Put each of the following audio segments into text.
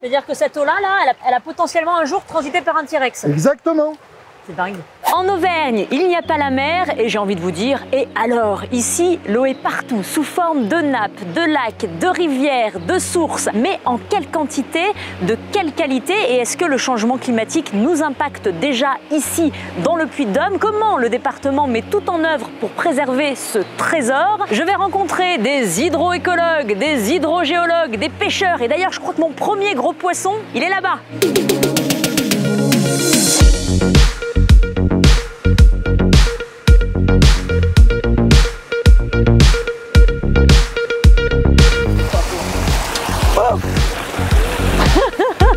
C'est-à-dire que cette eau-là, elle a potentiellement un jour transité par un T-Rex. Exactement. C'est dingue. En Auvergne, il n'y a pas la mer et j'ai envie de vous dire, et alors, ici, l'eau est partout, sous forme de nappes, de lacs, de rivières, de sources. Mais en quelle quantité, de quelle qualité et est-ce que le changement climatique nous impacte déjà ici, dans le Puy-de-Dôme? Comment le département met tout en œuvre pour préserver ce trésor? Je vais rencontrer des hydroécologues, des hydrogéologues, des pêcheurs et d'ailleurs, je crois que mon premier gros poisson, il est là-bas.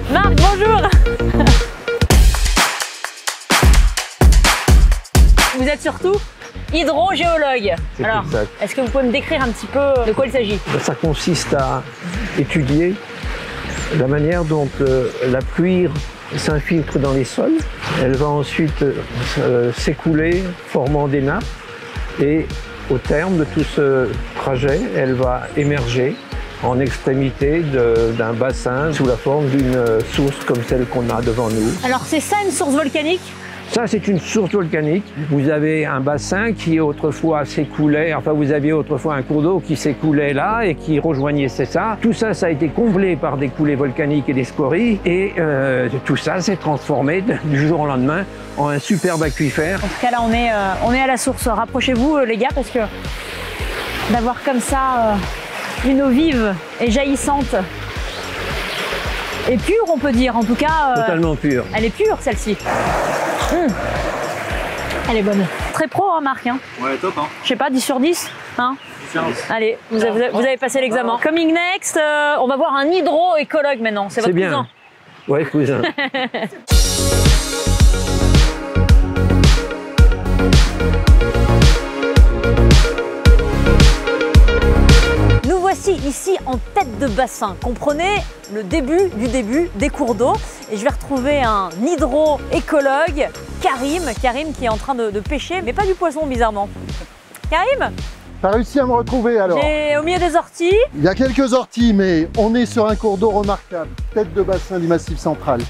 Marc, bonjour. Vous êtes surtout hydrogéologue. Alors, est-ce que vous pouvez me décrire un petit peu de quoi il s'agit? Ça consiste à étudier la manière dont la pluie s'infiltre dans les sols. Elle va ensuite s'écouler, formant des nappes. Et au terme de tout ce trajet, elle va émerger en extrémité d'un bassin sous la forme d'une source comme celle qu'on a devant nous. Alors c'est ça une source volcanique? Ça, c'est une source volcanique. Vous avez un bassin qui autrefois s'écoulait, enfin vous aviez autrefois un cours d'eau qui s'écoulait là et qui rejoignait ça. Tout ça, ça a été comblé par des coulées volcaniques et des scories et tout ça s'est transformé du jour au lendemain en un superbe aquifère. En tout cas là, on est à la source. Rapprochez-vous les gars parce que d'avoir comme ça une eau vive et jaillissante et pure, on peut dire, en tout cas. Totalement pure. Elle est pure celle-ci. Elle est bonne. Très pro, hein, Marc. Hein. Ouais, top. Hein. Je sais pas, 10 sur 10 hein. 10 sur 10. Allez, vous avez passé l'examen. Coming next, on va voir un hydroécologue maintenant. C'est votre bien. cousin. Ouais, cousin. Nous voici ici en tête de bassin. Comprenez le début du début des cours d'eau. Et je vais retrouver un hydroécologue, Karim qui est en train de pêcher, mais pas du poisson bizarrement. Karim, T'as réussi à me retrouver alors? j'ai au milieu des orties. Il y a quelques orties, mais on est sur un cours d'eau remarquable. Tête de bassin du Massif central.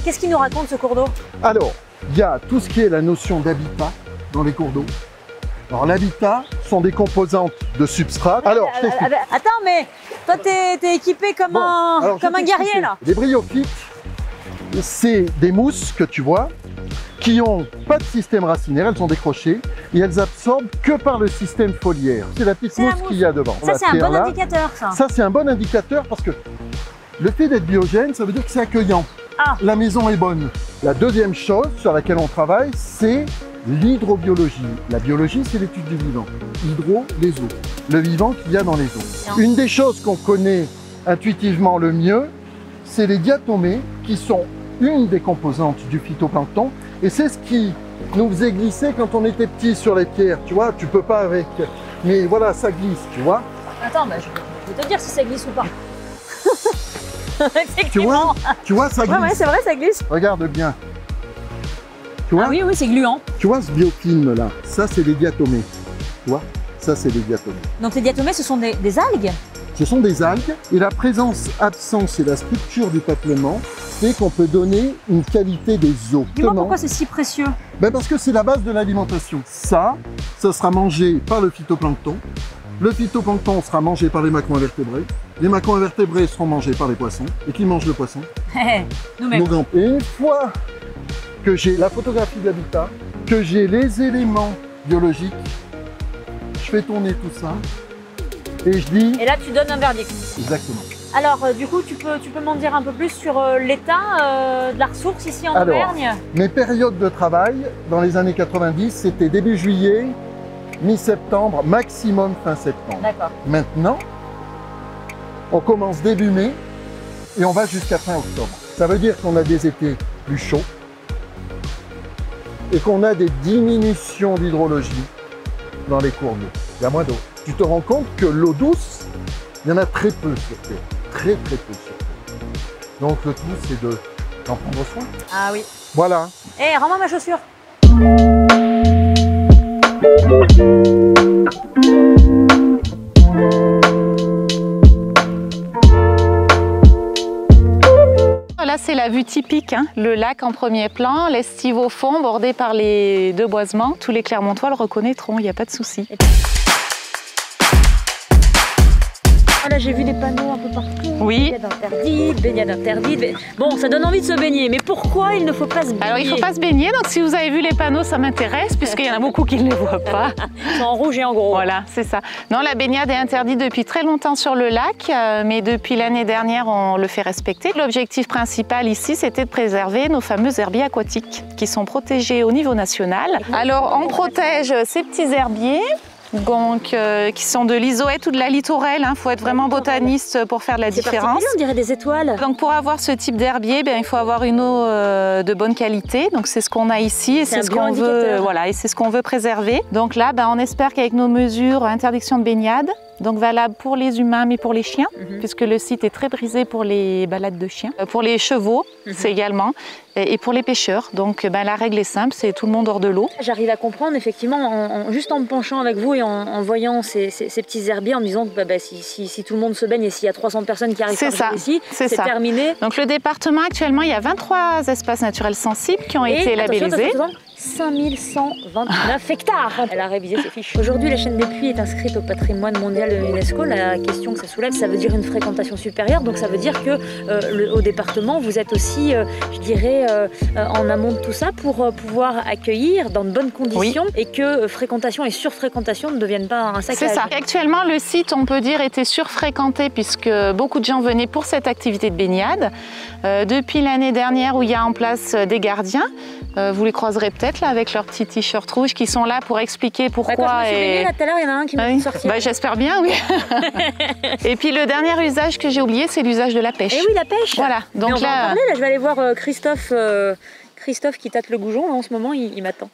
Qu'est-ce qu'il nous raconte ce cours d'eau? Alors, il y a tout ce qui est la notion d'habitat dans les cours d'eau. Alors l'habitat sont des composantes de substrat. Alors, je t'explique. Attends, mais toi t'es équipé comme un guerrier là. Les bryophytes, c'est des mousses que tu vois qui n'ont pas de système racinaire, elles sont décrochées et elles absorbent que par le système foliaire. C'est la petite mousse qu'il y a devant. Ça c'est un bon indicateur ça. Ça c'est un bon indicateur parce que le fait d'être biogène, ça veut dire que c'est accueillant. Ah. La maison est bonne. La deuxième chose sur laquelle on travaille, c'est l'hydrobiologie. La biologie, c'est l'étude du vivant. Hydro, les eaux. Le vivant qu'il y a dans les eaux. Une des choses qu'on connaît intuitivement le mieux, c'est les diatomées qui sont une des composantes du phytoplancton. Et c'est ce qui nous faisait glisser quand on était petit sur les pierres. Tu vois, tu peux pas avec. Mais voilà, ça glisse, tu vois. Attends, bah, je vais te dire si ça glisse ou pas. Tu vois, ça glisse. Ouais, c'est vrai, ça glisse. Regarde bien. Tu vois, oui, c'est gluant. Tu vois ce biofilm là, ça c'est des diatomées. Tu vois, ça c'est des diatomées. Donc les diatomées, ce sont des algues? Ce sont des algues et la présence-absence et la structure du peuplement fait qu'on peut donner une qualité des eaux. Dis-moi pourquoi c'est si précieux? Ben parce que c'est la base de l'alimentation. Ça sera mangé par le phytoplancton. Le phytoplancton sera mangé par les macro-invertébrés. Les macro-invertébrés seront mangés par les poissons. Et qui mange le poisson? Nous-mêmes. Et une fois que j'ai la photographie de l'habitat, que j'ai les éléments biologiques, je fais tourner tout ça et je dis... Et là, tu donnes un verdict. Exactement. Alors, du coup, tu peux m'en dire un peu plus sur l'état de la ressource ici en Auvergne? Mes périodes de travail, dans les années 90, c'était début juillet, mi-septembre, maximum fin septembre. D'accord. Maintenant, on commence début mai et on va jusqu'à fin octobre. Ça veut dire qu'on a des étés plus chauds et qu'on a des diminutions d'hydrologie dans les cours d'eau. Il y a moins d'eau. Tu te rends compte que l'eau douce, il y en a très peu sur Terre. Très peu sur Terre. Donc le tout, c'est d'en prendre soin. Ah oui. Voilà. Eh, rends-moi ma chaussure. là c'est la vue typique, hein. Le lac en premier plan, l'estive au fond, bordé par les deux boisements. Tous les Clermontois le reconnaîtront, il n'y a pas de souci. Là, j'ai vu des panneaux un peu partout. Oui. Baignade interdite. Bon, ça donne envie de se baigner, mais pourquoi il ne faut pas se baigner? Alors, il ne faut pas se baigner, donc si vous avez vu les panneaux, ça m'intéresse, puisqu'il y en a beaucoup qui ne les voient pas. Ils sont en rouge et en gros. Voilà, c'est ça. Non, la baignade est interdite depuis très longtemps sur le lac, mais depuis l'année dernière, on le fait respecter. L'objectif principal ici, c'était de préserver nos fameux herbiers aquatiques, qui sont protégés au niveau national. Alors, on protège ces petits herbiers. Donc, qui sont de l'isoète ou de la littorelle. Il faut être vraiment botaniste pour faire la différence. On dirait des étoiles. Donc, pour avoir ce type d'herbier, il faut avoir une eau de bonne qualité. Donc, c'est ce qu'on a ici et c'est ce qu'on veut, voilà, et c'est ce qu'on veut préserver. Donc là, on espère qu'avec nos mesures, interdiction de baignade, donc valable pour les humains mais pour les chiens, puisque le site est très brisé pour les balades de chiens. Pour les chevaux, c'est également, et pour les pêcheurs. Donc la règle est simple, c'est tout le monde hors de l'eau. J'arrive à comprendre effectivement, juste en me penchant avec vous et en voyant ces petits herbiers, en me disant que si tout le monde se baigne et s'il y a 300 personnes qui arrivent par ici, c'est terminé. Donc le département actuellement, il y a 23 espaces naturels sensibles qui ont été labellisés. 5129 hectares. Elle a révisé ses fiches. Aujourd'hui, la chaîne des Puits est inscrite au patrimoine mondial de l'UNESCO. La question que ça soulève, ça veut dire une fréquentation supérieure. Donc ça veut dire que au département, vous êtes aussi, je dirais, en amont de tout ça pour pouvoir accueillir dans de bonnes conditions et que fréquentation et surfréquentation ne deviennent pas un saccage. C'est ça. Actuellement, le site, on peut dire, était surfréquenté puisque beaucoup de gens venaient pour cette activité de baignade. Depuis l'année dernière où il y a en place des gardiens, vous les croiserez peut-être là avec leurs petits t-shirts rouges qui sont là pour expliquer pourquoi. Quand je me suis baignée, là tout à l'heure, il y en a un qui m'a dit de sortir. J'espère bien, oui. Et puis le dernier usage que j'ai oublié, c'est l'usage de la pêche. Et oui, la pêche. Voilà. Donc on va en parler, là, je vais aller voir Christophe qui tâte le goujon. Là, en ce moment, il m'attend.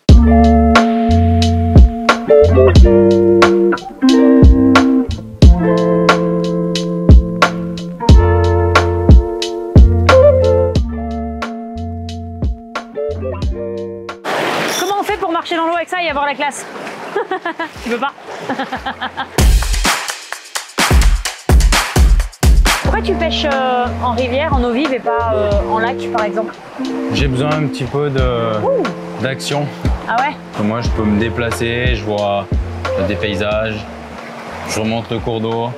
Comment on fait pour marcher dans l'eau avec ça et avoir la classe? Tu veux pas? Pourquoi tu pêches en rivière, en eau vive et pas en lac par exemple? J'ai besoin un petit peu d'action. Ah ouais? Moi je peux me déplacer, je vois des paysages, je remonte le cours d'eau.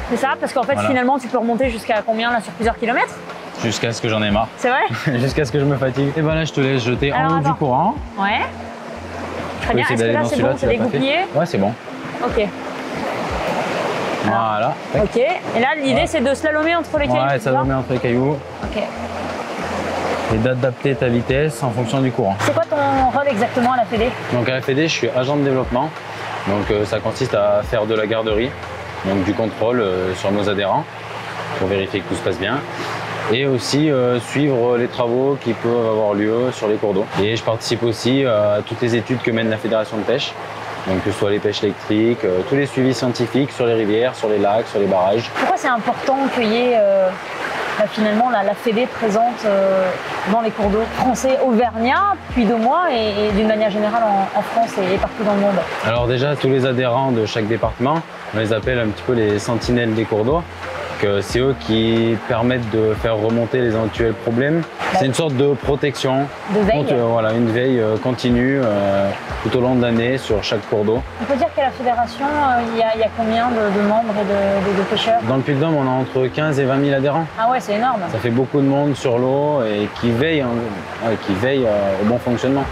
C'est ça, parce qu'en fait finalement tu peux remonter jusqu'à combien là sur plusieurs kilomètres? Jusqu'à ce que j'en ai marre. C'est vrai? Jusqu'à ce que je me fatigue. Et ben là je te laisse jeter en haut du courant. Ouais. Très bien, est-ce que là c'est bon, c'est dégoupillé? Ouais, c'est bon. Ok. Voilà. Ok, et là l'idée c'est de slalomer entre les cailloux? Ouais, slalomer entre les cailloux. Ok. Et d'adapter ta vitesse en fonction du courant. C'est quoi ton rôle exactement à la Fédé? Donc à la Fédé, je suis agent de développement. Donc ça consiste à faire de la garderie, donc du contrôle sur nos adhérents pour vérifier que tout se passe bien. Et aussi suivre les travaux qui peuvent avoir lieu sur les cours d'eau. Et je participe aussi à toutes les études que mène la Fédération de pêche. Donc que ce soit les pêches électriques, tous les suivis scientifiques sur les rivières, sur les lacs, sur les barrages. Pourquoi c'est important qu'il y ait finalement la Fédé présente dans les cours d'eau français auvergnats, puis d'Aumois et d'une manière générale en France et partout dans le monde? Alors déjà, tous les adhérents de chaque département, on les appelle un petit peu les sentinelles des cours d'eau. C'est eux qui permettent de faire remonter les éventuels problèmes. C'est une sorte de protection, de veille. Voilà, une veille continue tout au long de l'année sur chaque cours d'eau. On peut dire qu'à la fédération, il y a combien de membres et de pêcheurs? Dans le Puy-de-Dôme, on a entre 15 et 20 000 adhérents. Ah ouais, c'est énorme. Ça fait beaucoup de monde sur l'eau et qui veille au bon fonctionnement.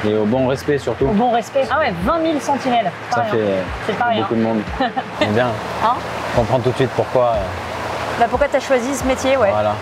Et au bon respect surtout. Au bon respect. Ah ouais, 20 000 sentinelles. Ça fait beaucoup de monde. C'est bien. Hein? On comprend tout de suite pourquoi. Pourquoi tu as choisi ce métier, ouais. Voilà.